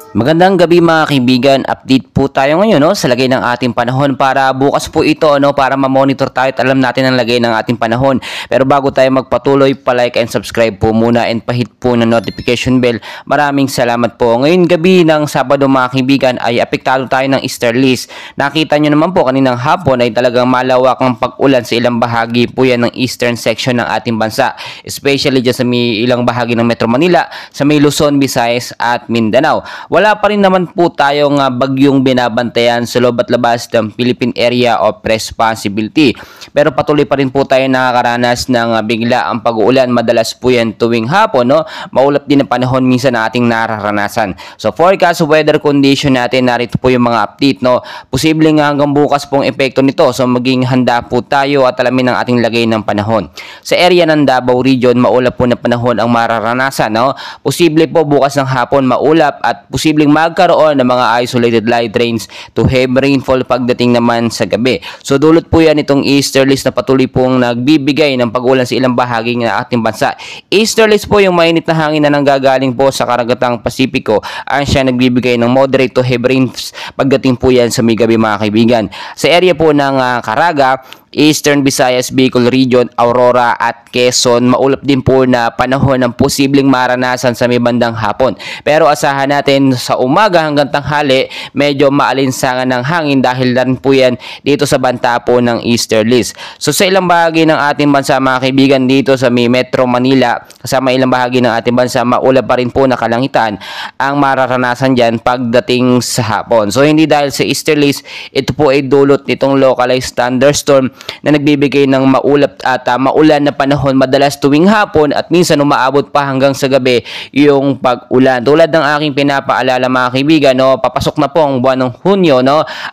Magandang gabi mga kaibigan, update po tayo ngayon sa lagay ng ating panahon para bukas po ito para ma-monitor tayo at alam natin ang lagay ng ating panahon. Pero bago tayo magpatuloy, pa-like and subscribe po muna and pa-hit po ng notification bell. Maraming salamat po. Ngayon gabi ng Sabado mga kaibigan ay apektado tayo ng easterlies. Nakita nyo naman po kaninang hapon ay talagang malawak ang pag-ulan sa ilang bahagi po yan ng eastern section ng ating bansa. Especially dyan sa may ilang bahagi ng Metro Manila, sa may Luzon, Visayas at Mindanao. Wala pa rin naman po tayong bagyong binabantayan sa loob at labas ng Philippine Area of Responsibility. Pero patuloy pa rin po tayo nakakaranas ng bigla ang pag-uulan. Madalas po yan tuwing hapon. Maulap din ang panahon minsan na ating nararanasan. So forecast weather condition natin, narito po yung mga update. Posibleng hanggang bukas pong epekto nito. So maging handa po tayo at alamin ang ating lagay ng panahon. Sa area ng Davao Region, maulap po na panahon ang mararanasan. Posible po bukas ng hapon maulap at posibleng magkaroon ng mga isolated light rains to heavy rainfall pagdating naman sa gabi. So dulot po yan itong easterlies na patuloy pong nagbibigay ng pag-ulan sa ilang bahagi ng ating bansa. Easterlies po yung mainit na hangin na nanggagaling po sa karagatang Pasipiko ang siya nagbibigay ng moderate to heavy rains pagdating po yan sa may gabi mga kaibigan. Sa area po ng Caraga, Eastern Visayas, Bicol Region, Aurora at Quezon, maulap din po na panahon ng posibleng maranasan sa may bandang hapon. Pero asahan natin sa umaga hanggang tanghali, medyo maalinsangan ng hangin dahil na rin po yan dito sa banta po ng easterlies. So sa ilang bahagi ng ating bansa mga kaibigan, dito sa may Metro Manila, kasama ilang bahagi ng ating bansa, maulap pa rin po na kalangitan ang mararanasan dyan pagdating sa hapon. So hindi dahil sa easterlies, ito po ay dulot nitong localized thunderstorm na nagbibigay ng maulap at maulan na panahon madalas tuwing hapon at minsan umaabot pa hanggang sa gabi yung pag-ulan. Tulad ng aking pinapaalala mga kaibigan, papasok na po ang buwan ng Hunyo,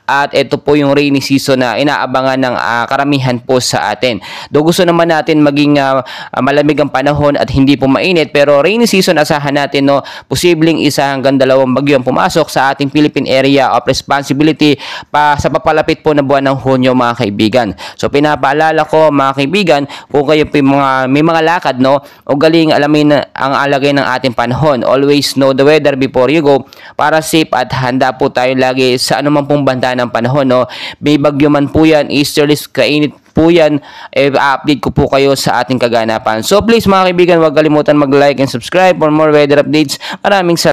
at ito po yung rainy season na inaabangan ng karamihan po sa atin. Do gusto naman natin maging malamig ang panahon at hindi po mainit, pero rainy season asahan natin posibleng isa hanggang dalawang bagyo ang pumasok sa ating Philippine Area of Responsibility sa papalapit po na buwan ng Hunyo mga kaibigan. So pinapaalala ko mga kaibigan, kung kayo may mga lakad o galing alamin ang alagay ng ating panahon. Always know the weather before you go para safe at handa po tayo lagi sa anumang pong banta ng panahon. May bagyo man po yan, easterlies, kainit po yan, update ko po kayo sa ating kaganapan. So please mga kaibigan, huwag kalimutan mag-like and subscribe for more weather updates. Maraming salamat.